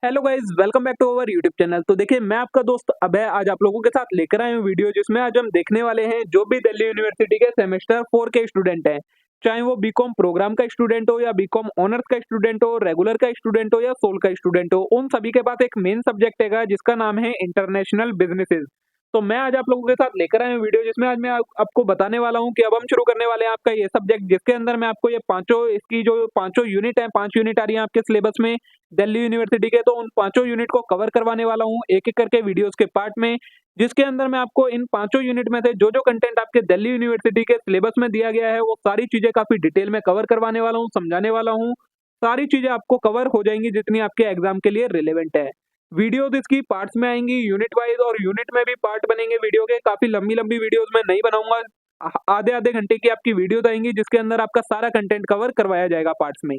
Hello guys, welcome back to our YouTube channel. तो देखिए, मैं आपका दोस्त अभय आज आप लोगों के साथ लेकर आया हूँ वीडियो, जिसमें आज हम देखने वाले हैं जो भी दिल्ली यूनिवर्सिटी के सेमेस्टर 4 के स्टूडेंट हैं, चाहे वो बीकॉम प्रोग्राम का स्टूडेंट हो या बीकॉम ऑनर्स का स्टूडेंट हो, रेगुलर का स्टूडेंट हो या सोल का स्टूडेंट हो, उन सभी के पास एक मेन सब्जेक्ट है जिसका नाम है इंटरनेशनल बिजनेसेस। तो मैं आज आप लोगों के साथ लेकर आया हूँ वीडियो, जिसमें आज मैं आपको बताने वाला हूँ कि अब हम शुरू करने वाले हैं आपका ये सब्जेक्ट, जिसके अंदर मैं आपको ये पांचों इसकी जो पांचों यूनिट है, 5 यूनिट आ रही है आपके सिलेबस में दिल्ली यूनिवर्सिटी के। तो उन पांचों यूनिट को कवर करवाने वाला हूँ एक एक करके वीडियोस के पार्ट में, जिसके अंदर मैं आपको इन पांचों यूनिट में से जो जो कंटेंट आपके दिल्ली यूनिवर्सिटी के सिलेबस में दिया गया है वो सारी चीजें काफी डिटेल में कवर करवाने वाला हूँ, समझाने वाला हूँ। सारी चीजें आपको कवर हो जाएंगी जितनी आपके एग्जाम के लिए रिलेवेंट है। वीडियोस इसकी पार्ट्स में आएंगी यूनिट वाइज, और यूनिट में भी पार्ट बनेंगे वीडियो के। काफी लंबी लंबी वीडियोस मैं नहीं बनाऊंगा, आधे आधे घंटे की आपकी वीडियोस आएंगी जिसके अंदर आपका सारा कंटेंट कवर करवाया जाएगा पार्ट्स में।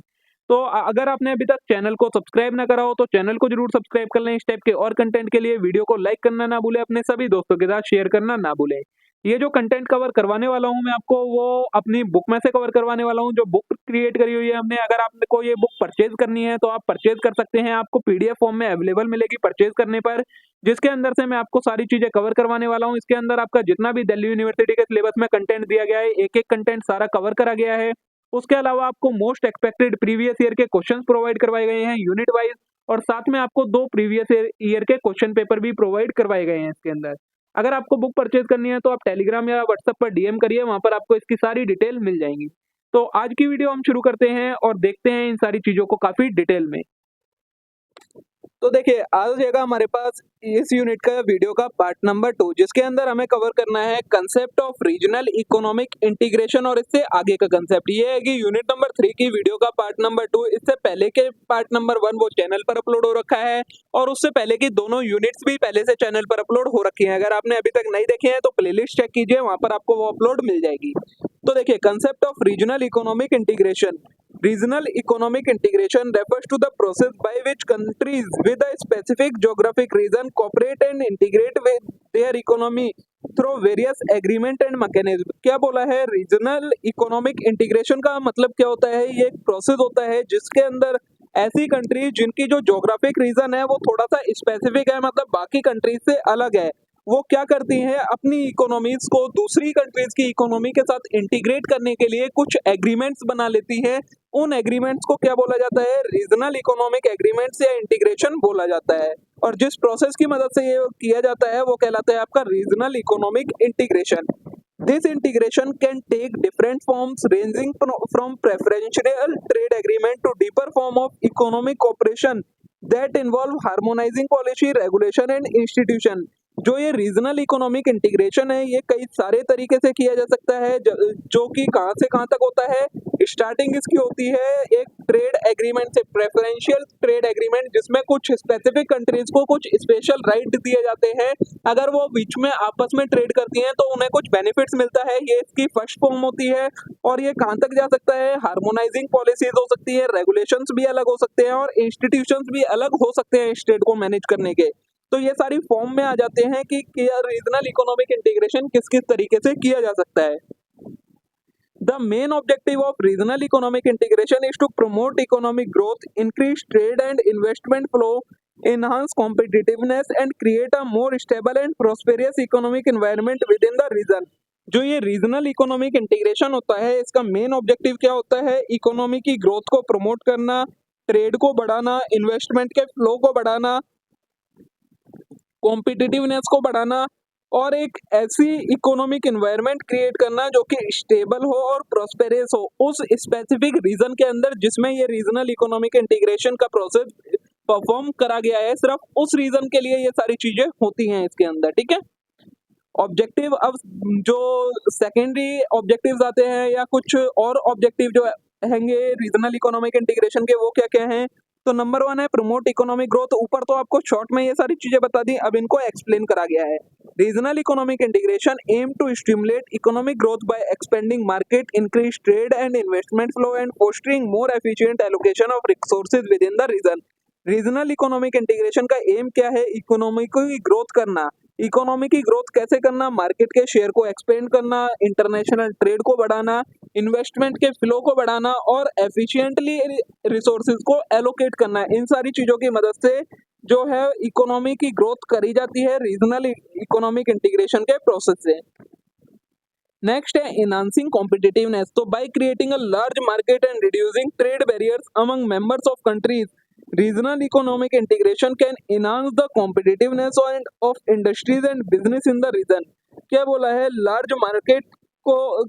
तो अगर आपने अभी तक चैनल को सब्सक्राइब ना करा हो तो चैनल को जरूर सब्सक्राइब कर लें इस टाइप के और कंटेंट के लिए। वीडियो को लाइक करना ना भूलें, अपने सभी दोस्तों के साथ शेयर करना ना भूलें। ये जो कंटेंट कवर करवाने वाला हूँ मैं आपको, वो अपनी बुक में से कवर करवाने वाला हूँ, जो बुक क्रिएट करी हुई है हमने। अगर आपको ये बुक परचेज करनी है तो आप परचेज कर सकते हैं, आपको पीडीएफ फॉर्म में अवेलेबल मिलेगी परचेज करने पर, जिसके अंदर से मैं आपको सारी चीजें कवर करवाने वाला हूँ। इसके अंदर आपका जितना भी दिल्ली यूनिवर्सिटी के सिलेबस में कंटेंट दिया गया है, एक एक कंटेंट सारा कवर करा गया है। उसके अलावा आपको मोस्ट एक्सपेक्टेड प्रीवियस ईयर के क्वेश्चंस प्रोवाइड करवाए गए हैं यूनिट वाइज, और साथ में आपको 2 प्रीवियस ईयर के क्वेश्चन पेपर भी प्रोवाइड करवाए गए हैं इसके अंदर। अगर आपको बुक परचेज करनी है तो आप टेलीग्राम या व्हाट्सएप पर डीएम करिए, वहां पर आपको इसकी सारी डिटेल मिल जाएंगी। तो आज की वीडियो हम शुरू करते हैं और देखते हैं इन सारी चीजों को काफी डिटेल में। तो देखिए, आ जाएगा हमारे पास इस यूनिट का वीडियो का पार्ट नंबर 2, जिसके अंदर हमें कवर करना है concept of regional economic integration, और इससे आगे का कंसेप्ट ये है कि यूनिट नंबर 3 की वीडियो का पार्ट नंबर 2। इससे पहले के पार्ट नंबर 1 वो चैनल पर अपलोड हो रखा है, और उससे पहले की दोनों यूनिट्स भी पहले से चैनल पर अपलोड हो रखी है। अगर आपने अभी तक नहीं देखे हैं तो प्लेलिस्ट चेक कीजिए, वहां पर आपको वो अपलोड मिल जाएगी। तो देखिए, concept of regional economic integration. Regional economic integration refers to the process by which countries with a specific geographic region cooperate and integrate with their economy through various agreement and mechanism। क्या बोला है? Regional economic integration का मतलब क्या होता है? ये एक प्रोसेस होता है जिसके अंदर ऐसी कंट्री जिनकी जो जोग्राफिक रीजन है वो थोड़ा सा स्पेसिफिक है, मतलब बाकी कंट्रीज से अलग है, वो क्या करती हैं, अपनी इकोनॉमीज को दूसरी कंट्रीज की इकोनॉमी के साथ इंटीग्रेट करने के लिए कुछ एग्रीमेंट्स बना लेती हैं। उन एग्रीमेंट्स को क्या बोला जाता है? रीजनल इकोनॉमिक एग्रीमेंट्स या इंटीग्रेशन बोला जाता है। और जिस प्रोसेस की मदद से ये किया जाता है वो कहलाता है आपका regional economic integration. This integration can take different forms ranging from preferential trade agreement to deeper form of economic cooperation that involve harmonising policy, regulation and institution. जो ये रीजनल इकोनॉमिक इंटीग्रेशन है ये कई सारे तरीके से किया जा सकता है, जो कि कहां से कहां तक होता है। स्टार्टिंग इसकी होती है एक ट्रेड एग्रीमेंट से, प्रेफरेंशियल ट्रेड एग्रीमेंट, जिसमें कुछ स्पेसिफिक कंट्रीज को कुछ स्पेशल राइट दिए जाते हैं। अगर वो बीच में आपस में ट्रेड करती हैं तो उन्हें कुछ बेनिफिट्स मिलता है, ये इसकी फर्स्ट फॉर्म होती है। और ये कहां तक जा सकता है? हार्मोनाइजिंग पॉलिसीज हो सकती है, रेगुलेशंस भी अलग हो सकते हैं, और इंस्टीट्यूशंस भी अलग हो सकते हैं स्टेट को मैनेज करने के। तो ये सारी फॉर्म में आ जाते हैं कि रीजनल इकोनॉमिक इंटीग्रेशन किस किस तरीके से किया जा सकता है। The main objective of regional economic integration is to promote economic growth, increase trade and investment flow, enhance competitiveness, and create a more stable and prosperous economic environment within the region। जो ये regional economic integration होता है इसका main objective क्या होता है? Economy की growth को प्रमोट करना, ट्रेड को बढ़ाना, इन्वेस्टमेंट के फ्लो को बढ़ाना, कॉम्पिटिटिवनेस को बढ़ाना, और एक ऐसी इकोनॉमिक एनवायरनमेंट क्रिएट करना जो कि स्टेबल हो और प्रोस्पेरस हो उस स्पेसिफिक रीजन के अंदर जिसमें ये रीजनल इकोनॉमिक इंटीग्रेशन का प्रोसेस परफॉर्म करा गया है। सिर्फ उस रीजन के लिए ये सारी चीजें होती हैं इसके अंदर, ठीक है। ऑब्जेक्टिव, अब जो सेकेंडरी ऑब्जेक्टिव्स आते हैं या कुछ और ऑब्जेक्टिव जो हैंगे रीजनल इकोनॉमिक इंटीग्रेशन के, वो क्या क्या हैं? तो नंबर 1 है प्रमोट इकोनॉमिक ग्रोथ। ऊपर तो आपको शॉर्ट में ये सारी चीजें बता दी, अब इनको एक्सप्लेन करा गया है। Regional economic integration aim to stimulate economic growth by expanding market, increase trade and investment flow, and fostering more efficient allocation of resources within the region. Regional economic integration का aim क्या है? Economy की growth करना, economy की growth कैसे करना, market के share को एक्सपेंड करना, इंटरनेशनल ट्रेड को बढ़ाना, इन्वेस्टमेंट के फ्लो को बढ़ाना और एफिशिएंटली रिसोर्सेज को एलोकेट करना। इन सारी चीजों की मदद से जो है इकोनॉमी की ग्रोथ करी जाती है रीजनल इकोनॉमिक इंटीग्रेशन के प्रोसेस से। नेक्स्ट है इनहांसिंग कॉम्पिटिटिवनेस। तो by creating a large market and reducing trade barriers among members of countries, regional economic integration can enhance the competitiveness of industries and business in the region. क्या बोला है, large market को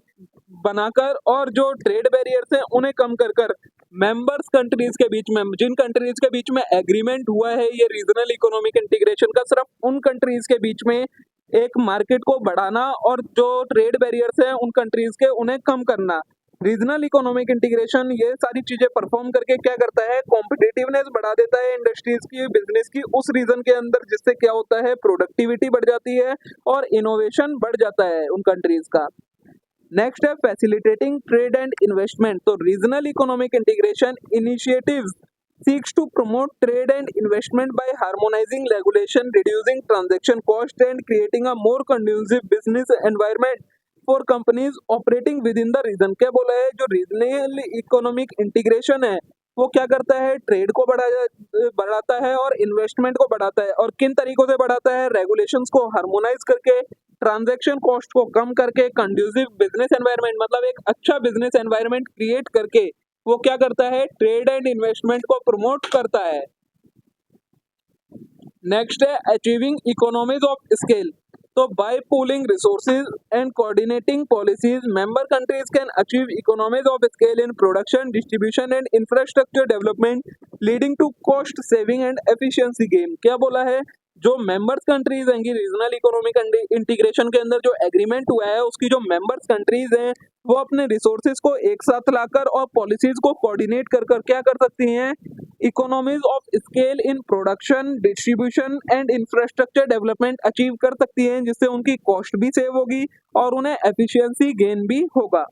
बनाकर और जो trade barriers हैं उन्हें कम कर कर मेंबर्स कंट्रीज के बीच में, जिन कंट्रीज के बीच में एग्रीमेंट हुआ है ये रीजनल इकोनॉमिक इंटीग्रेशन का, सिर्फ उन कंट्रीज के बीच में एक मार्केट को बढ़ाना और जो ट्रेड बैरियर्स हैं उन कंट्रीज के उन्हें कम करना। रीजनल इकोनॉमिक इंटीग्रेशन ये सारी चीजें परफॉर्म करके क्या करता है, कॉम्पिटिटिवनेस बढ़ा देता है इंडस्ट्रीज की, बिजनेस की उस रीजन के अंदर, जिससे क्या होता है, प्रोडक्टिविटी बढ़ जाती है और इनोवेशन बढ़ जाता है उन कंट्रीज का। नेक्स्ट है फैसिलिटेटिंग ट्रेड एंड इन्वेस्टमेंट। तो regional economic integration initiatives seeks to promote trade and investment by harmonizing regulation, reducing transaction cost and creating a more conducive business environment for companies operating within the region। क्या बोला है, जो regional economic integration है वो क्या करता है, trade को बढ़ाता है और इन्वेस्टमेंट को बढ़ाता है। और किन तरीकों से बढ़ाता है, रेगुलेशंस को हार्मोनाइज करके, ट्रांजैक्शन कॉस्ट को कम करके, कंड्यूसिव बिजनेस एनवायरनमेंट मतलब एक अच्छा बिजनेस एनवायरनमेंट क्रिएट करके वो क्या करता है, ट्रेड एंड इन्वेस्टमेंट को प्रमोट करता है। नेक्स्ट है अचीविंग इकोनॉमीज ऑफ स्केल। तो by pooling resources and coordinating policies, member countries can achieve economies of scale in production, distribution and infrastructure development, leading to cost saving and efficiency gain. क्या बोला है, जो members countries हैं regional economic integration के अंदर जो agreement हुआ है उसकी जो मेंबर्स कंट्रीज हैं वो अपने रिसोर्सेज को एक साथ लाकर और पॉलिसीज को कोऑर्डिनेट कर कर क्या कर सकती हैं, economies of scale in production, distribution and infrastructure development achieve कर सकती हैं, जिससे उनकी कॉस्ट भी सेव होगी और उन्हें एफिशिएंसी गेन भी होगा।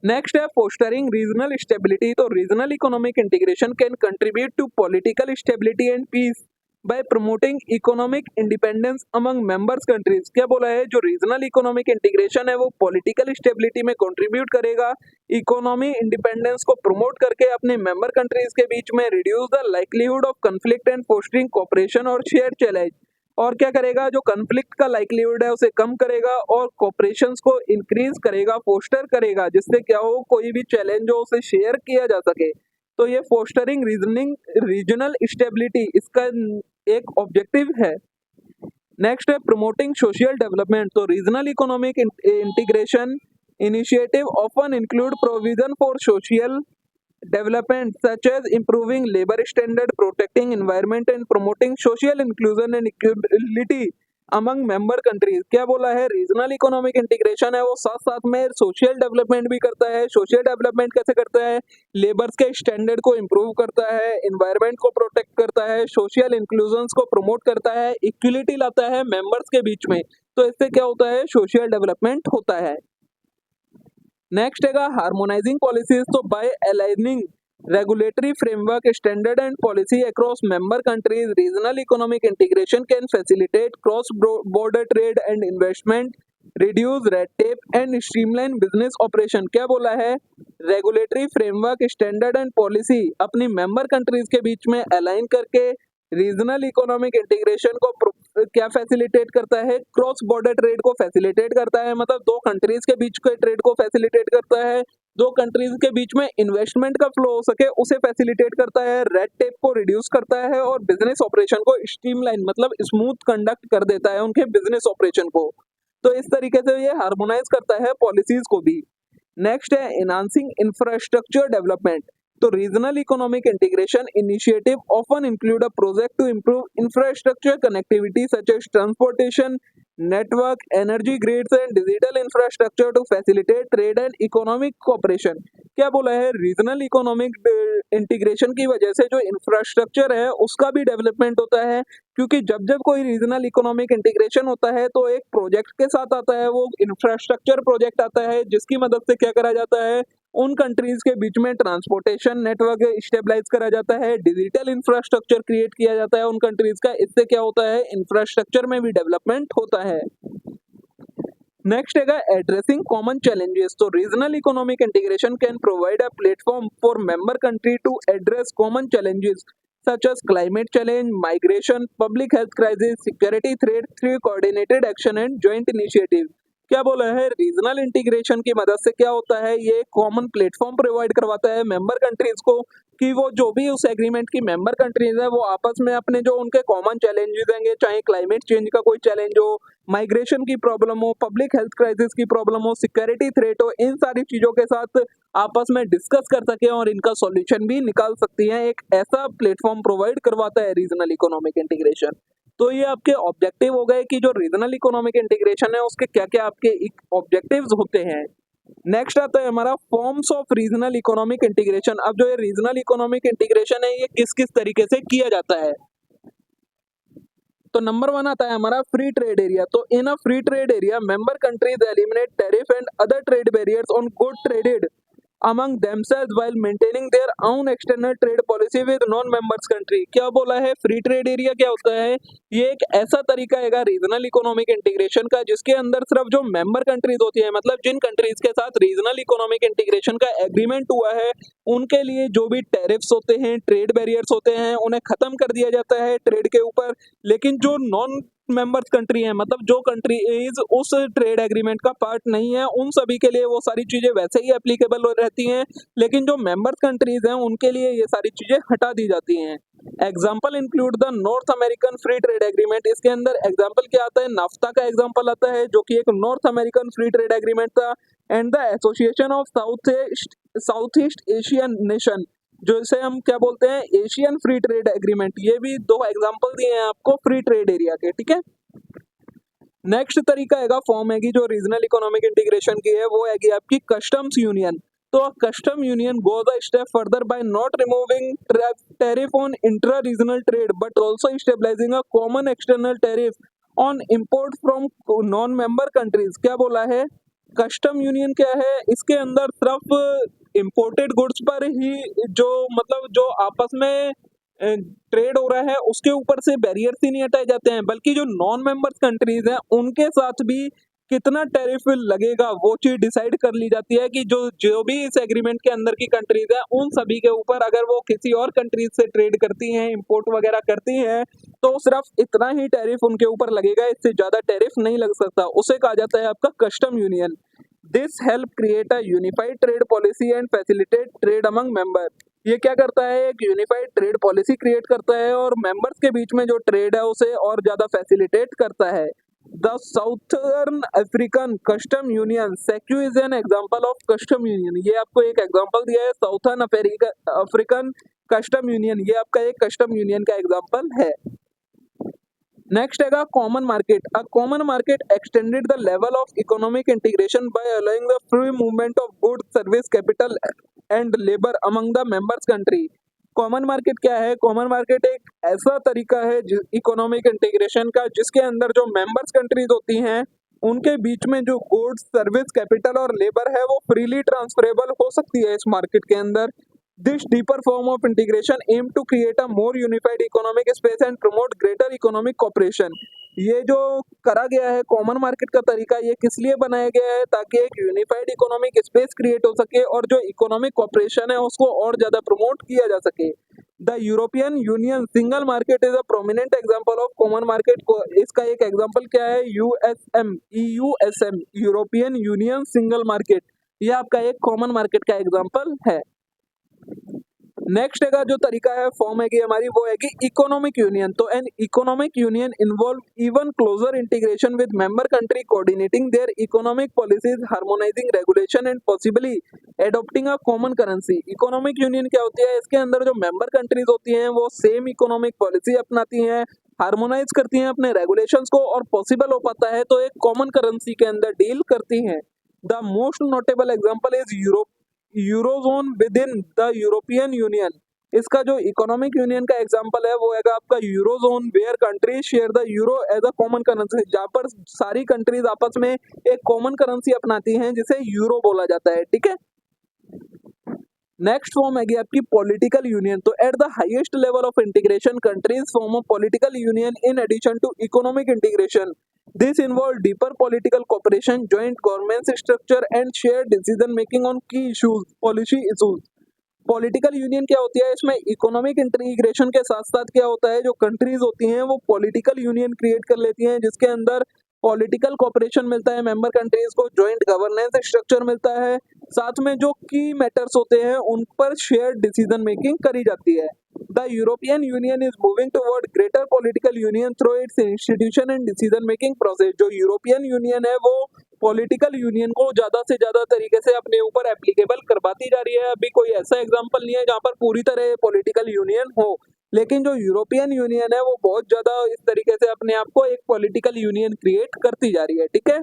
नेक्स्ट है फोस्टरिंग रीजनल स्टेबिलिटी। तो regional economic integration can contribute to political stability and peace by promoting economic independence among members countries. क्या बोला है, जो रीजनल इकोनॉमिक इंटीग्रेशन है वो पॉलिटिकल स्टेबिलिटी में कंट्रीब्यूट करेगा, इकोनॉमी इंडिपेंडेंस को प्रमोट करके अपने मेंबर कंट्रीज के बीच में reduce the likelihood of conflict and fostering cooperation और शेयर चैलेंज। और क्या करेगा, जो कन्फ्लिक्ट का लाइक्लीहुड है उसे कम करेगा और कोऑपरेशंस को इंक्रीज करेगा, फोस्टर करेगा, जिससे क्या हो, कोई भी चैलेंज हो उसे शेयर किया जा सके। तो ये फोस्टरिंग रीजनल स्टेबिलिटी इसका एक ऑब्जेक्टिव है। नेक्स्ट है प्रमोटिंग सोशल डेवलपमेंट। तो regional economic integration initiative often include provision for social development such as improving labor standard, protecting environment and promoting social inclusion and equality among member countries। क्या बोला है, regional economic integration है वो साथ साथ में social development भी करता है। सोशल डेवलपमेंट कैसे करता है, लेबर्स के स्टैंडर्ड को इम्प्रूव करता है, एनवायरनमेंट को प्रोटेक्ट करता है, सोशल इंक्लूजन को प्रमोट करता है, इक्वलिटी लाता है मेंबर्स के बीच में। तो इससे क्या होता है, सोशल डेवलपमेंट होता है। नेक्स्ट है हार्मोनाइजिंग पॉलिसीज। तो by aligning regulatory framework, standard and policy across member countries, regional economic integration can facilitate cross border trade and investment, reduce red tape and streamline business operation. क्या बोला है, regulatory framework, standard and policy अपनी member countries के बीच में align करके regional economic integration को क्या फैसिलिटेट करता है, क्रॉस बॉर्डर ट्रेड को फैसिलिटेट करता है, मतलब दो कंट्रीज के बीच के ट्रेड को फैसिलिटेट करता है, दो कंट्रीज के बीच में इन्वेस्टमेंट का फ्लो हो सके उसे फैसिलिटेट करता है, रेड टेप को रिड्यूस करता है और बिजनेस ऑपरेशन को स्ट्रीमलाइन मतलब स्मूथ कंडक्ट कर देता है उनके बिजनेस ऑपरेशन को। तो इस तरीके से ये हार्मोनाइज करता है पॉलिसीज को भी। नेक्स्ट है एनहांसिंग इंफ्रास्ट्रक्चर डेवलपमेंट। तो regional economic integration initiative often include a project to improve infrastructure connectivity such as transportation network, energy grids and digital infrastructure to facilitate trade and economic cooperation. क्या बोला है, regional economic integration की वजह से जो infrastructure है उसका भी डेवलपमेंट होता है, क्योंकि जब जब कोई रीजनल इकोनॉमिक इंटीग्रेशन होता है तो एक प्रोजेक्ट के साथ आता है, वो इंफ्रास्ट्रक्चर प्रोजेक्ट आता है जिसकी मदद से क्या करा जाता है, उन कंट्रीज के बीच में ट्रांसपोर्टेशन नेटवर्क स्टेबलाइज करा जाता है, डिजिटल इंफ्रास्ट्रक्चर क्रिएट किया जाता है उन कंट्रीज का। इससे क्या होता है, इंफ्रास्ट्रक्चर में भी डेवलपमेंट होता है। नेक्स्ट है एड्रेसिंग कॉमन चैलेंजेस। तो regional economic integration can provide a platform for member country to address common challenges such as climate challenge, migration, public health crisis, security threat through coordinated action and joint initiative। क्या बोला है, regional integration की मदद से क्या होता है, ये कॉमन प्लेटफॉर्म प्रोवाइड करवाता है मेंबर कंट्रीज को कि वो जो भी उस एग्रीमेंट की मेंबर कंट्रीज है वो आपस में अपने जो उनके कॉमन चैलेंजेस होंगे, चाहे क्लाइमेट चेंज का कोई चैलेंज हो, माइग्रेशन की प्रॉब्लम हो, पब्लिक हेल्थ क्राइसिस की प्रॉब्लम हो, सिक्योरिटी थ्रेट हो, इन सारी चीजों के साथ आपस में डिस्कस कर सके और इनका सॉल्यूशन भी निकाल सकती हैं। एक ऐसा प्लेटफॉर्म प्रोवाइड करवाता है रीजनल इकोनॉमिक इंटीग्रेशन। तो ये आपके ऑब्जेक्टिव हो गए कि जो रीजनल इकोनॉमिक इंटीग्रेशन है उसके क्या क्या आपके ऑब्जेक्टिव्स होते हैं। नेक्स्ट आता है हमारा forms of regional economic integration. अब जो ये रीजनल इकोनॉमिक इंटीग्रेशन है ये किस किस तरीके से किया जाता है। तो नंबर 1 आता है हमारा फ्री ट्रेड एरिया। तो in a free trade area member countries eliminate tariff and other trade barriers on good traded among themselves while maintaining their own external trade policy with non-members country। क्या बोला है, free trade area क्या होता है, ये एक ऐसा तरीका है रीजनल इकोनॉमिक इंटीग्रेशन का जिसके अंदर सिर्फ जो मेंबर कंट्रीज होती है, मतलब जिन कंट्रीज के साथ रीजनल इकोनॉमिक इंटीग्रेशन का एग्रीमेंट हुआ है, उनके लिए जो भी टैरिफ्स होते हैं, ट्रेड बैरियर्स होते हैं, उन्हें खत्म कर दिया जाता है ट्रेड के ऊपर। लेकिन जो नॉन मेंबर्स कंट्री है, मतलब जो कंट्रीज उस ट्रेड एग्रीमेंट का पार्ट नहीं है, उन सभी के लिए वो सारी चीजें वैसे ही एप्लीकेबल रहती हैं, लेकिन जो मेंबर्स कंट्रीज हैं उनके लिए ये सारी चीजें हटा दी जाती हैं। Example include the north American free trade agreement. इसके अंदर एग्जाम्पल क्या आता है, नाफ्ता का एग्जाम्पल आता है जो कि एक North American free trade agreement था, and the association of South East Asian nation, जो इसे हम क्या बोलते हैं, एशियन फ्री ट्रेड एग्रीमेंट। ये भी दो एग्जांपल दिए हैं आपको फ्री ट्रेड एरिया के, ठीक है। नेक्स्ट तरीका है फॉर्म है जो रीजनल इकोनॉमिक इंटीग्रेशन की है, वो है आपकी कस्टम्स यूनियन। तो custom union goes a step further by not removing tariff on intra regional trade but also stabilising a common external tariff on import from non member countries. क्या बोला है, custom union क्या है, इसके अंदर सिर्फ imported goods पर ही जो मतलब जो आपस में ट्रेड हो रहा है उसके ऊपर से बैरियर्स ही नहीं हटाए जाते हैं, बल्कि जो नॉन मेंबर्स कंट्रीज हैं उनके साथ भी कितना टैरिफ लगेगा वो चीज डिसाइड कर ली जाती है कि जो जो भी इस एग्रीमेंट के अंदर की कंट्रीज हैं उन सभी के ऊपर अगर वो किसी और कंट्रीज से ट्रेड करती हैं, इंपोर्ट वगैरह करती हैं, तो सिर्फ इतना ही टैरिफ उनके ऊपर लगेगा, इससे ज्यादा टैरिफ नहीं लग सकता। उसे कहा जाता है आपका custom union. This help create a unified trade policy and facilitate trade among member. ये क्या करता है, एक यूनिफाइड ट्रेड पॉलिसी क्रिएट करता है और मेंबर्स के बीच में जो ट्रेड है उसे और ज्यादा फैसिलिटेट करता है। The Southern African custom union SACU is an example of custom union. ये आपको एक एग्जांपल दिया है, साउथर्न अफ्रीकन कस्टम यूनियन, ये आपका एक कस्टम यूनियन का एग्जांपल है। नेक्स्ट है common market. A common market extended the level of economic integration by allowing the free movement of goods, service, capital and labour among the members country. Common market क्या है, common market एक ऐसा तरीका है economic integration का जिसके अंदर जो मेंबर्स कंट्रीज होती हैं उनके बीच में जो गुड्स, सर्विस, कैपिटल और लेबर है वो फ्रीली ट्रांसफरेबल हो सकती है इस मार्केट के अंदर। This deeper form of integration aim to create a more unified economic space and promote greater economic cooperation। ये जो करा गया है कॉमन मार्केट का तरीका, ये किस लिए बनाया गया है, ताकि एक यूनिफाइड इकोनॉमिक स्पेस क्रिएट हो सके और जो इकोनॉमिक कॉपरेशन है उसको और ज्यादा प्रमोट किया जा सके। The European Union single market is a prominent example of common market को। इसका एक एग्जांपल क्या है, EUSM, European Union single market, ये आपका एक कॉमन मार्केट का एग्जांपल है। नेक्स्ट जो तरीका है फॉर्म है हमारी, वो है इकोनॉमिक यूनियन। तो an economic union involve even closer integration with member country, coordinating their economic policies, harmonising regulation and possibly adopting a common currency. Economic union क्या होती है, इसके अंदर जो मेंबर कंट्रीज होती हैं वो सेम इकोनॉमिक पॉलिसी अपनाती हैं, हार्मोनाइज करती हैं अपने रेगुलेशंस को, और पॉसिबल हो पाता है तो एक कॉमन करेंसी के अंदर डील करती हैं। The most notable example is eurozone with in the European union. इसका जो इकोनॉमिक यूनियन का एग्जांपल है वो है आपका eurozone, where countries share the euro as a common currency, जहाँ पर सारी कंट्रीज आपस में एक कॉमन करेंसी अपनाती हैं जिसे यूरो बोला जाता है, ठीक है। नेक्स्ट फॉर्म है आपकी पॉलिटिकल यूनियन। तो at the highest level of integration countries form a political union in addition to economic integration. This involve deeper political cooperation, joint government structure and share decision making on key issues, policy issues. Political union क्या होती है, इसमें economic integration के साथ साथ क्या होता है, जो कंट्रीज होती हैं वो पॉलिटिकल यूनियन क्रिएट कर लेती हैं, जिसके अंदर पॉलिटिकल कोऑपरेशन मिलता है मेंबर कंट्रीज को, जॉइंट गवर्नेंस स्ट्रक्चर मिलता है, साथ में जो की मैटर्स होते हैं उन पर शेयर डिसीजन मेकिंग करी जाती है। The European union is moving toward greater political union through it's institution and decision making process. जो यूरोपियन यूनियन है वो पॉलिटिकल यूनियन को ज्यादा से ज्यादा तरीके से अपने ऊपर एप्लीकेबल करवाती जा रही है। अभी कोई ऐसा एग्जांपल नहीं है जहां पर पूरी तरह पॉलिटिकल यूनियन हो, लेकिन जो यूरोपियन यूनियन है वो बहुत ज्यादा इस तरीके से अपने आप को एक पॉलिटिकल यूनियन क्रिएट करती जा रही है। ठीक है,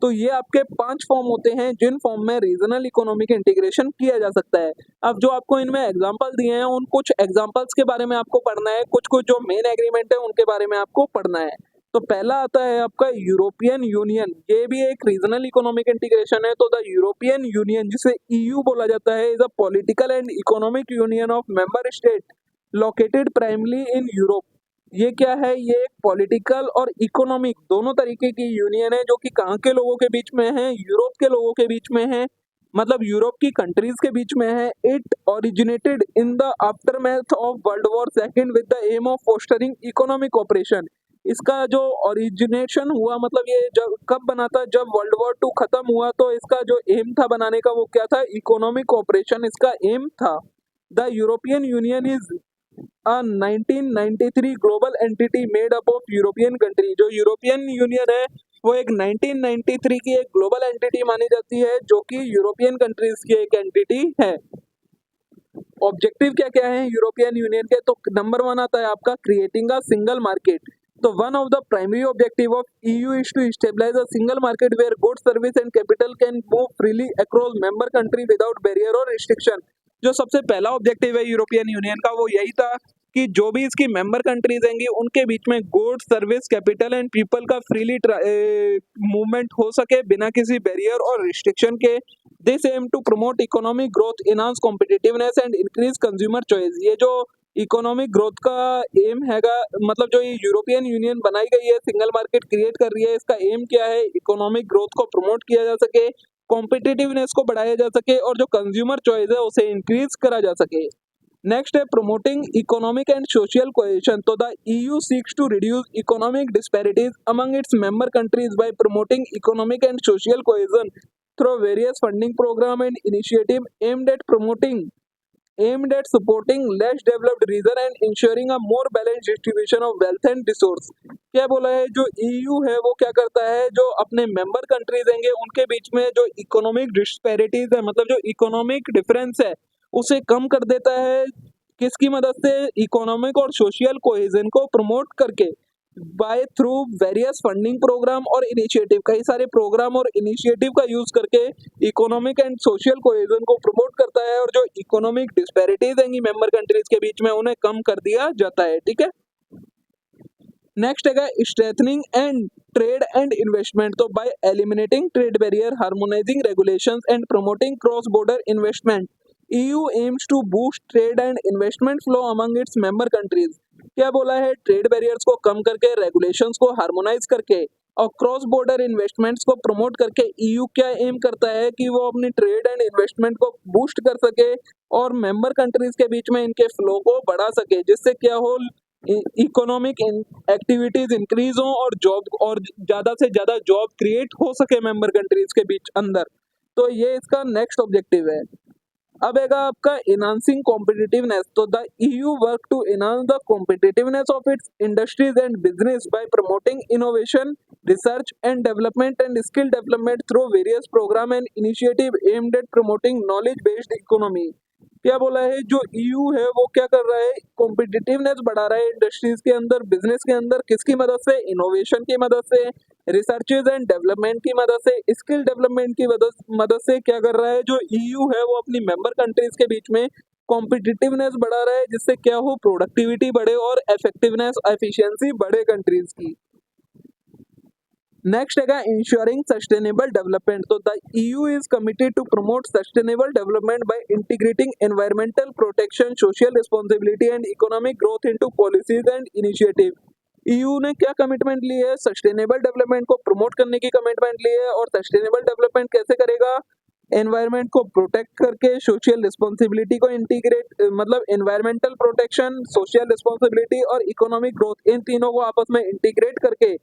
तो ये आपके 5 फॉर्म होते हैं जिन फॉर्म में रीजनल इकोनॉमिक इंटीग्रेशन किया जा सकता है। अब जो आपको इनमें एग्जांपल दिए हैं उन कुछ एग्जांपल्स के बारे में आपको पढ़ना है, कुछ कुछ जो मेन एग्रीमेंट है उनके बारे में आपको पढ़ना है। तो पहला आता है आपका यूरोपियन यूनियन, ये भी एक रीजनल इकोनॉमिक इंटीग्रेशन है। तो द यूरोपियन यूनियन, जिसे ईयू बोला जाता है, is a political and economic union of member state located primary in Europe. ये क्या है, ये एक पॉलिटिकल और इकोनॉमिक दोनों तरीके की यूनियन है, जो कि कहाँ के लोगों के बीच में है, यूरोप के लोगों के बीच में है, मतलब यूरोप की कंट्रीज के बीच में है। It originated in the aftermath of World War second with the aim of fostering economic operation. इसका जो ओरिजिनेशन हुआ, मतलब ये जब कब बना था, जब वर्ल्ड वॉर 2 खत्म हुआ, तो इसका जो एम था बनाने का वो क्या था, इकोनॉमिक ऑपरेशन इसका एम था। The European union is a 1993 global entity made up of European country. जो यूरोपियन यूनियन है वो एक 1993 की एक ग्लोबल एंटिटी मानी जाती है, जो कि यूरोपियन कंट्रीज की एक एंटिटी है। ऑब्जेक्टिव क्या क्या है यूरोपियन यूनियन के, तो नंबर 1 आता है आपका क्रिएटिंग अ सिंगल मार्केट। तो one of the primary objective of EU is to stabilise a single market where goods, service and capital can move freely across member country without barrier और restriction. जो सबसे पहला objective है European union का वो यही था कि जो भी इसकी मेंबर कंट्रीज रहेंगी उनके बीच में goods, service, capital and people का फ्रीली मूवमेंट हो सके बिना किसी बैरियर और रिस्ट्रिक्शन के। This aim to promote economic growth, enhance competitiveness and increase consumer choice. ये जो इकोनॉमिक ग्रोथ का एम हैगा, मतलब जो ये यूरोपियन यूनियन बनाई गई है, सिंगल मार्केट क्रिएट कर रही है, इसका एम क्या है, इकोनॉमिक ग्रोथ को प्रमोट किया जा सके, कॉम्पिटिटिवनेस को बढ़ाया जा सके और जो कंज्यूमर चॉइस है उसे इंक्रीज करा जा सके। नेक्स्ट है promoting economic and social cohesion. तो the EU seeks to reduce economic disparities among its member countries by promoting economic and social cohesion through various funding program and initiative aimed at supporting less developed region and ensuring a more balanced distribution of wealth and resource। क्या बोला है, जो EU है वो क्या करता है, जो अपने मेंबर कंट्रीज होंगे उनके बीच में जो इकोनॉमिक डिस्पैरिटीज है, मतलब जो इकोनॉमिक डिफरेंस है उसे कम कर देता है। किसकी मदद से, इकोनॉमिक और सोशल कोहेजन को प्रमोट करके, by through various funding programme और इनिशिएटिव, कई सारे प्रोग्राम और इनिशिएटिव का यूज करके इकोनॉमिक एंड सोशल कोहेजन को प्रमोट करता है और जो इकोनॉमिक डिस्पैरिटीज हैं मेंबर कंट्रीज के बीच में उन्हें कम कर दिया जाता है। ठीक है, नेक्स्ट है स्ट्रेथनिंग एंड ट्रेड एंड इन्वेस्टमेंट। तो bye eliminating trade barrier, harmonising regulations and promoting cross border investment, EU aims to boost trade and investment flow among its member countries। क्या बोला है, ट्रेड बैरियर्स को कम करके, रेगुलेशंस को harmonise करके और क्रॉस बॉर्डर इन्वेस्टमेंट्स को प्रमोट करके EU क्या एम करता है कि वो अपनी ट्रेड एंड इन्वेस्टमेंट को बूस्ट कर सके और मेंबर कंट्रीज के बीच में इनके फ्लो को बढ़ा सके, जिससे क्या हो, इकोनॉमिक एक्टिविटीज इंक्रीज हो और जॉब और ज्यादा से ज्यादा जॉब क्रिएट हो सके मेंबर कंट्रीज के बीच अंदर। तो ये इसका नेक्स्ट ऑब्जेक्टिव है। अब आएगा आपका इनहांसिंग कॉम्पिटिटिवनेस। तो the EU work to enhance the competitiveness of its industries and business by promoting innovation, research and development and skill development through various programme and initiative aimed at promoting knowledge based economy. क्या बोला है, जो EU है वो क्या कर रहा है, कॉम्पिटिटिवनेस बढ़ा रहा है इंडस्ट्रीज के अंदर, बिजनेस के अंदर, किसकी मदद से, इनोवेशन की मदद से, रिसर्चेज एंड डेवलपमेंट की मदद से, स्किल डेवलपमेंट की मदद से क्या कर रहा है, जो EU है वो अपनी मेंबर कंट्रीज के बीच में कॉम्पिटिटिवनेस बढ़ा रहा है, जिससे क्या हो, प्रोडक्टिविटी बढ़े और इफेक्टिवनेस, एफिशिएंसी बढ़े कंट्रीज की। नेक्स्ट है इंश्योरिंग सस्टेनेबल डेवलपमेंट। तो the EU is committed to promote sustainable development by integrating environmental protection, social responsibility and economic growth into policies and initiative. EU ने क्या कमिटमेंट ली है? Sustainable development को promote करने की commitment ली है। और सस्टेनेबल डेवलपमेंट कैसे करेगा? एनवायरमेंट को प्रोटेक्ट करके, सोशल रिस्पॉन्सिबिलिटी को इंटीग्रेट, मतलब एनवायरमेंटल प्रोटेक्शन, सोशल रिस्पॉन्सिबिलिटी और इकोनॉमिक ग्रोथ, इन तीनों को आपस में इंटीग्रेट करके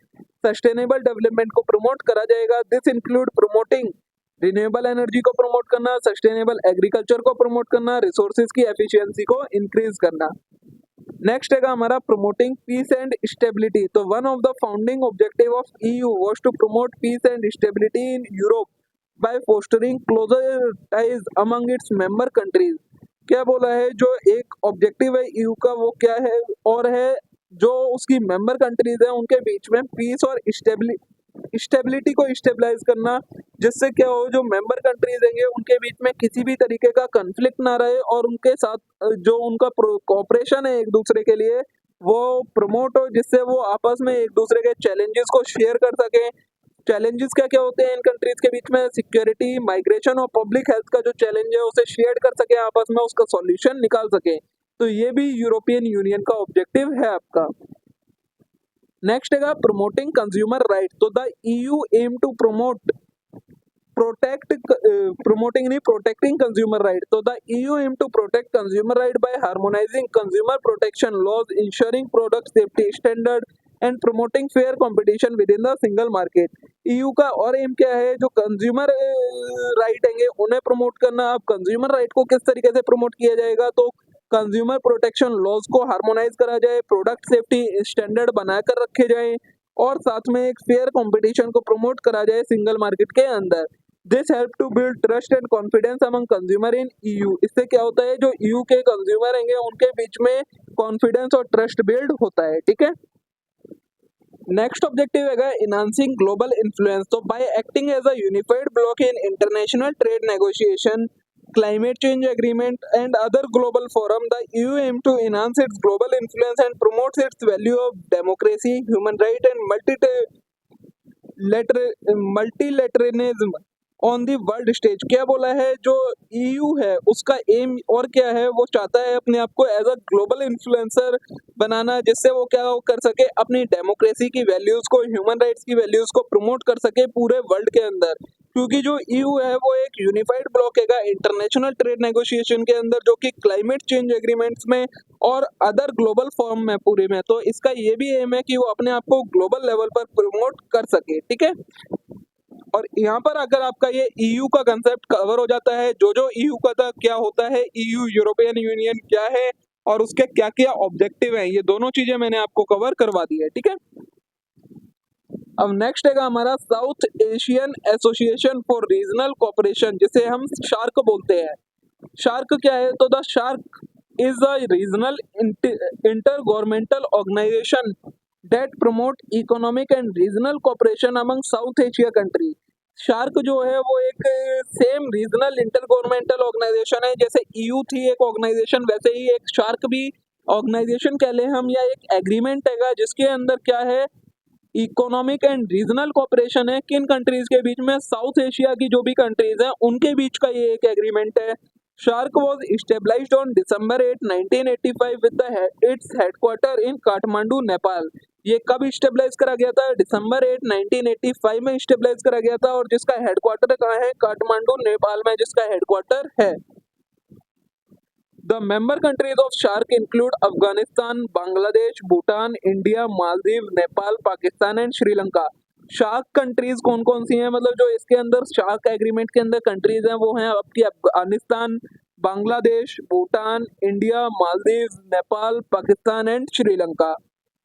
सस्टेनेबल डेवलपमेंट को प्रमोट करा जाएगा। This include promoting renewable energy को प्रमोट करना, सस्टेनेबल एग्रीकल्चर को प्रमोट करना, रिसोर्सेज की एफिशिएंसी को इंक्रीज करना। नेक्स्ट है हमारा प्रमोटिंग पीस एंड स्टेबिलिटी। तो one of the founding objective of EU was to promote peace and stability in Europe by fostering closer ties among its member countries. क्या बोला है? जो एक ऑब्जेक्टिव है EU का वो क्या है? और है जो उसकी मेंबर कंट्रीज है उनके बीच में पीस और स्टेबिलिटी को स्टेबलाइज करना, जिससे क्या हो, जो मेंबर कंट्रीज हैं उनके बीच में किसी भी तरीके का कन्फ्लिक्ट ना रहे और उनके साथ जो उनका कोऑपरेशन है एक दूसरे के लिए वो प्रमोट हो, जिससे वो आपस में एक दूसरे के चैलेंजेस को शेयर कर सकें। चैलेंजेस क्या क्या होते हैं इन कंट्रीज के बीच में? सिक्योरिटी, माइग्रेशन और पब्लिक हेल्थ का जो चैलेंज है उसे शेयर कर सके, आपस में उसका सॉल्यूशन निकाल सके। तो ये भी यूरोपियन यूनियन का ऑब्जेक्टिव है आपका। नेक्स्ट है प्रमोटिंग कंज्यूमर राइट। तो the EU aim to protecting consumer right. तो the EU aim to protect consumer right by harmonising consumer protection laws, ensuring product safety standard and promoting fair competition within the single market. EU का और M क्या है? जो consumer right है उन्हें promote करना। अब कंज्यूमर राइट को किस तरीके से प्रमोट किया जाएगा? तो कंज्यूमर प्रोटेक्शन लॉज को हार्मोनाइज करा जाए, प्रोडक्ट सेफ्टी स्टैंडर्ड बनाकर रखे जाए और साथ में एक फेयर कंपटीशन को प्रमोट करा जाए सिंगल मार्केट के अंदर। This help to build trust and confidence among consumer in EU। इससे क्या होता है? जो EU के कंज्यूमर हैं उनके बीच में कॉन्फिडेंस और ट्रस्ट बिल्ड होता है। ठीक है। नेक्स्ट ऑब्जेक्टिव है इनहांसिंग ग्लोबल इन्फ्लुएंस। तो by acting as a unified bloc in international trade negotiation, climate change agreement and other global forum, the EU aim to enhance its global influence and promotes its value of democracy, human right and multilateralism on the world stage. क्या बोला है? जो EU है उसका M और क्या है? वो चाहता है अपने आप को एज अ ग्लोबल इन्फ्लुएंसर बनाना, जिससे वो क्या कर सके, अपनी डेमोक्रेसी की वैल्यूज को, ह्यूमन राइट्स की वैल्यूज को प्रमोट कर सके पूरे वर्ल्ड के अंदर। क्योंकि जो EU है वो एक यूनिफाइड ब्लॉक है इंटरनेशनल ट्रेड नेगोशिएशन के अंदर, जो कि क्लाइमेट चेंज एग्रीमेंट्स में और अदर ग्लोबल फॉर्म में पूरे में। तो इसका ये भी एम है कि वो अपने आप को ग्लोबल लेवल पर प्रमोट कर सके। ठीक है। और यहाँ पर अगर आपका ये EU का कंसेप्ट कवर हो जाता है, जो EU का था, क्या होता है EU, यूरोपियन यूनियन क्या है और उसके क्या क्या ऑब्जेक्टिव हैं, ये दोनों चीजें मैंने आपको कवर करवा दी है। ठीक है। अब नेक्स्ट है हमारा South Asian Association for Regional Cooperation, जिसे हम शार्क बोलते हैं। शार्क क्या है? तो the SAARC is a regional inter governmental organisation that promote economic and regional cooperation among South Asia country. SAARC जो है वो एक same regional inter governmental organisation है। जैसे EU थी एक ऑर्गेनाइजेशन, वैसे ही एक शार्क भी ऑर्गेनाइजेशन कह लें हम, या एक एग्रीमेंट है जिसके अंदर क्या है, इकोनॉमिक एंड रीजनल कोऑपरेशन है। किन कंट्रीज के बीच में? साउथ एशिया की जो भी कंट्रीज हैं उनके बीच का ये एक एग्रीमेंट है। Shark was established on December 8, 1985 with its headquarter in Kathmandu, Nepal. ये कब स्टेबलाइज करा गया था? December 8, 1985 में स्टेबलाइज करा गया था और जिसका हेडक्वार्टर कहाँ है? काठमांडू, नेपाल में जिसका हेडक्वार्टर है। The member countries of SHARK include Afghanistan, Bangladesh, Bhutan, India, Maldives, Nepal, Pakistan and Sri Lanka। Shark countries कौन कौन सी हैं? मतलब जो इसके अंदर शार्क एग्रीमेंट के अंदर कंट्रीज हैं वो हैं आपकी Afghanistan, Bangladesh, Bhutan, India, Maldives, Nepal, Pakistan and Sri Lanka.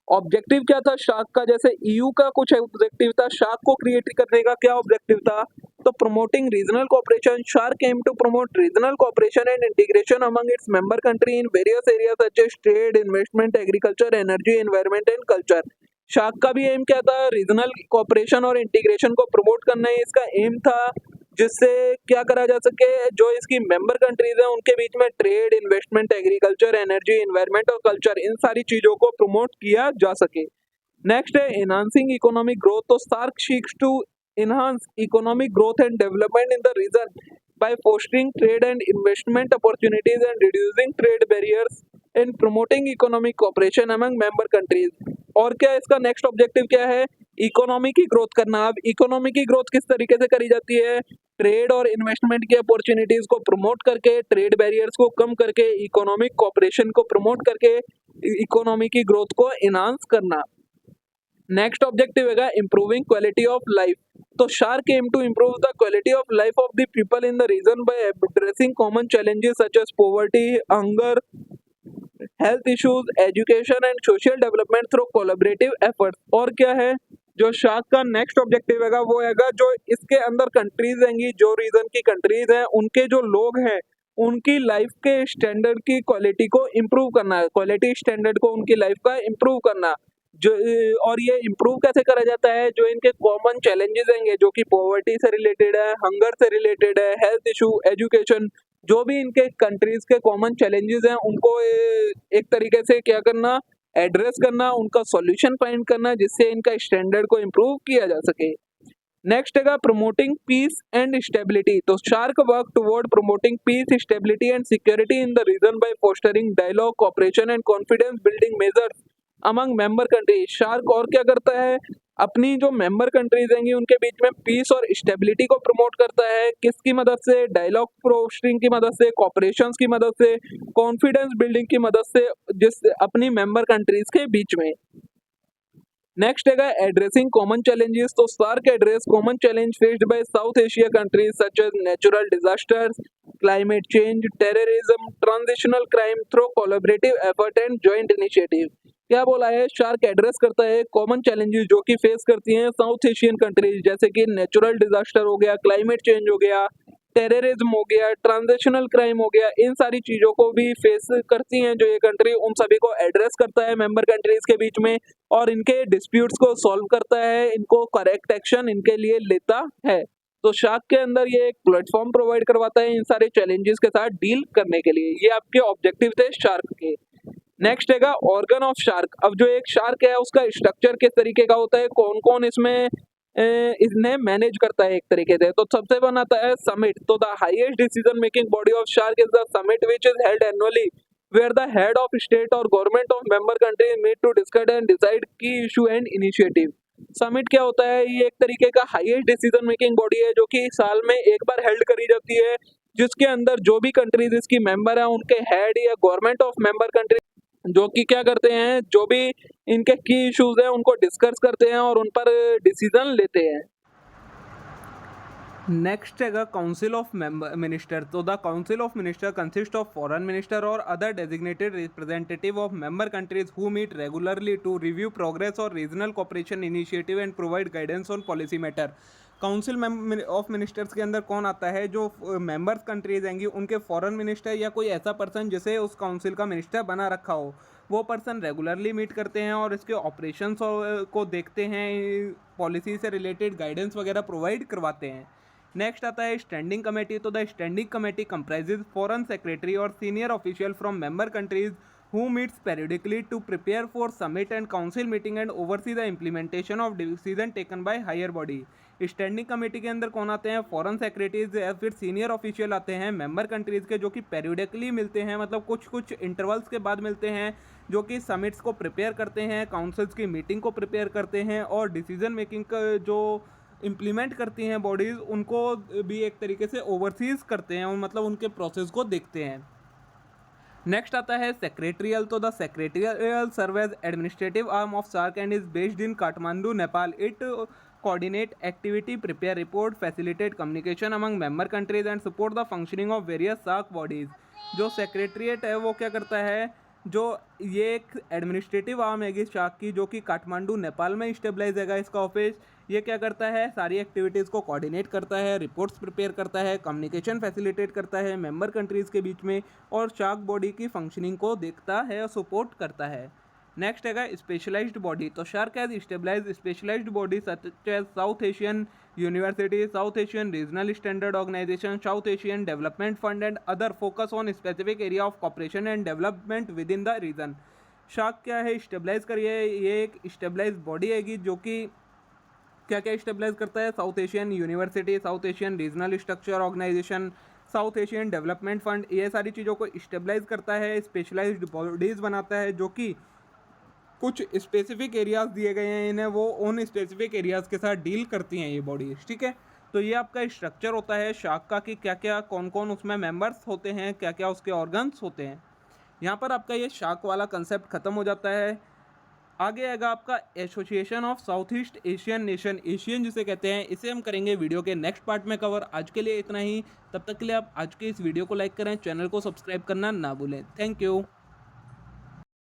Objective क्या था शार्क का? जैसे EU का कुछ ऑब्जेक्टिव था, शार्क को क्रिएट करने का क्या ऑब्जेक्टिव था? तो promoting regional cooperation. SAARC aim to promote regional cooperation and integration among its member country in various areas such as trade, investment, agriculture, energy, environment and culture. SAARC का भी aim क्या था? Regional cooperation और integration को promote करना ही इसका M था, जिससे क्या करा जा सके, जो इसकी मेंबर कंट्रीज हैं उनके बीच में trade, investment, agriculture, energy, environment और कल्चर, इन सारी चीजों को प्रमोट किया जा सके। नेक्स्ट है एनहांसिंग इकोनॉमिक ग्रोथ। तो SAARC seeks to enhance economic growth and development in the region by fostering trade and investment opportunities and reducing trade barriers and promoting economic cooperation among member countries। और क्या इसका next objective क्या है? Economy की growth करना। अब economy की growth किस तरीके से करी जाती है? ट्रेड और इन्वेस्टमेंट की अपॉर्चुनिटीज को प्रमोट करके, ट्रेड बैरियर्स को कम करके, इकोनॉमिक कॉपरेशन को प्रमोट करके इकोनॉमी की ग्रोथ को एनहांस करना। नेक्स्ट ऑब्जेक्टिव है इंप्रूविंग क्वालिटी ऑफ लाइफ। तो SAARC aim to improve the quality of life of the people in the region by addressing common challenges such as poverty, hunger, health issues, education and social development through collaborative efforts। और क्या है जो shark का next objective है वो है जो इसके अंदर कंट्रीज रहेंगी, जो रीजन की कंट्रीज हैं, उनके जो लोग हैं उनकी लाइफ के स्टैंडर्ड की क्वालिटी को इम्प्रूव करना है, क्वालिटी स्टैंडर्ड को उनकी लाइफ का इम्प्रूव करना। जो और ये इम्प्रूव कैसे करा जाता है? जो इनके कॉमन चैलेंजेस हैं जो कि पॉवर्टी से रिलेटेड है, हंगर से रिलेटेड है, हेल्थ इशू, एजुकेशन, जो भी इनके कंट्रीज के कॉमन चैलेंजेस हैं उनको एक तरीके से क्या करना, एड्रेस करना, उनका सॉल्यूशन फाइंड करना जिससे इनका स्टैंडर्ड को इम्प्रूव किया जा सके। नेक्स्ट है प्रमोटिंग पीस एंड स्टेबिलिटी। तो SAARC work toward promoting peace, stability and security in the region by fostering dialogue, cooperation and confidence building measures among member countries. SAARC और क्या करता है? अपनी जो मेंबर कंट्रीज हैं उनके बीच में पीस और स्टेबिलिटी को प्रमोट करता है। किसकी मदद से? डायलॉग फोस्टरिंग की मदद से, कॉपरेशंस की मदद से, कॉन्फिडेंस बिल्डिंग की मदद से, जिस अपनी मेंबर कंट्रीज के बीच में। नेक्स्ट है एड्रेसिंग कॉमन चैलेंजेस। तो SAARC address common challenge faced by South Asia countries such as natural disasters, climate change, terrorism, transitional crime through collaborative effort and joint initiative. क्या बोला है? शार्क एड्रेस करता है कॉमन चैलेंजेस जो कि face करती हैं साउथ एशियन कंट्रीज, जैसे कि नेचुरल डिजास्टर हो गया, क्लाइमेट चेंज हो गया, टेररिज्म हो गया, ट्रांजिशनल क्राइम हो गया, इन सारी चीजों को भी फेस करती हैं जो ये कंट्री, उन सभी को एड्रेस करता है मेंबर कंट्रीज के बीच में और इनके डिस्प्यूट्स को सॉल्व करता है, इनको करेक्ट एक्शन इनके लिए लेता है। तो शार्क के अंदर ये एक प्लेटफॉर्म प्रोवाइड करवाता है इन सारे चैलेंजेस के साथ डील करने के लिए। ये आपके ऑब्जेक्टिव थे शार्क के। नेक्स्ट है ऑर्गन ऑफ शार्क। अब जो एक शार्क है उसका स्ट्रक्चर किस तरीके का होता है, कौन कौन इसमें इसने मैनेज करता है एक तरीके से। तो सबसे बनाता है समिट। तो the highest decision making body of shark is the summit which is held annually where the head of state or government of member countries meet to discuss and decide key issue and initiative। Summit क्या होता है? ये एक तरीके का highest decision making body है जो कि साल में एक बार हेल्ड करी जाती है, जिसके अंदर जो भी कंट्रीज इसकी मेंबर है उनके हेड या गवर्नमेंट ऑफ मेंबर कंट्री जो कि क्या करते हैं, जो भी इनके की इश्यूज हैं उनको डिस्कस करते हैं और उन पर डिसीजन लेते हैं। नेक्स्ट है काउंसिल ऑफ मिनिस्टर। तो the council of minister consist of foreign minister और other designated representative of member countries who meet regularly to review progress और regional cooperation initiative and provide guidance on policy matter. Council of ministers के अंदर कौन आता है? जो members countries आएंगी उनके फॉरेन मिनिस्टर या कोई ऐसा पर्सन जिसे उस काउंसिल का मिनिस्टर बना रखा हो, वो पर्सन रेगुलरली मीट करते हैं और इसके ऑपरेशंस को देखते हैं, पॉलिसी से रिलेटेड गाइडेंस वगैरह प्रोवाइड करवाते हैं। नेक्स्ट आता है स्टैंडिंग कमेटी। तो the standing committee comprises foreign secretary और senior official from member countries who meets periodically to prepare for summit and council meeting and oversee the implementation of decision taken by higher body। Standing committee के अंदर कौन आते हैं? Foreign secretaries या फिर senior official आते हैं member countries के, जो कि पेरियोडिकली मिलते हैं, मतलब कुछ कुछ इंटरवल्स के बाद मिलते हैं, जो कि समिट्स को प्रिपेयर करते हैं, काउंसिल्स की मीटिंग को प्रिपेयर करते हैं और डिसीजन मेकिंग का जो इम्प्लीमेंट करती हैं बॉडीज़ उनको भी एक तरीके से ओवरसीज करते हैं और मतलब उनके प्रोसेस को देखते हैं। नेक्स्ट आता है सेक्रेटरियल। तो the secretariat serve as administrative arm of SAARC and is based in Kathmandu, Nepal. It coordinate activity, prepare report, facilitate communication among member countries and support the functioning of various SAARC bodies। जो secretariat है वो क्या करता है? जो ये एक administrative arm है शार्क की, जो कि काठमांडू नेपाल में स्टेबलाइज है इसका ऑफिस। ये क्या करता है? सारी एक्टिविटीज़ को कोऑर्डिनेट करता है, रिपोर्ट्स प्रिपेयर करता है, कम्युनिकेशन फैसिलिटेट करता है मेंबर कंट्रीज़ के बीच में और शार्क बॉडी की फंक्शनिंग को देखता है और सपोर्ट करता है। नेक्स्ट है स्पेशलाइज्ड बॉडी। तो SAARC has established specialised body such as South Asian University, South Asian Regional Standard Organisation, South Asian Development Fund and other focus on specific area of cooperation and development within the region. शाक क्या है, stabilise करिए, ये एक stabilise body हैगी जो कि क्या क्या स्टेबलाइज करता है, South Asian University, South Asian Regional Structure Organisation, South Asian Development Fund, ये सारी चीज़ों को स्टेबलाइज करता है, स्पेशलाइज्ड बॉडीज़ बनाता है जो कि कुछ स्पेसिफिक एरियाज़ दिए गए हैं इन्हें, वो उन स्पेसिफिक एरियाज़ के साथ डील करती हैं ये बॉडीज़, ठीक है। तो ये आपका स्ट्रक्चर होता है शाक का कि क्या क्या कौन कौन उसमें मेंबर्स होते हैं, क्या क्या उसके ऑर्गन्स होते हैं। यहाँ पर आपका ये शाक वाला कंसेप्ट खत्म हो जाता है। आगे आएगा आपका association of South East Asian nation, Asian जिसे कहते हैं, इसे हम करेंगे वीडियो के नेक्स्ट पार्ट में कवर। आज के लिए इतना ही, तब तक के लिए आप आज के इस वीडियो को लाइक करें, चैनल को सब्सक्राइब करना ना भूलें। Thank you.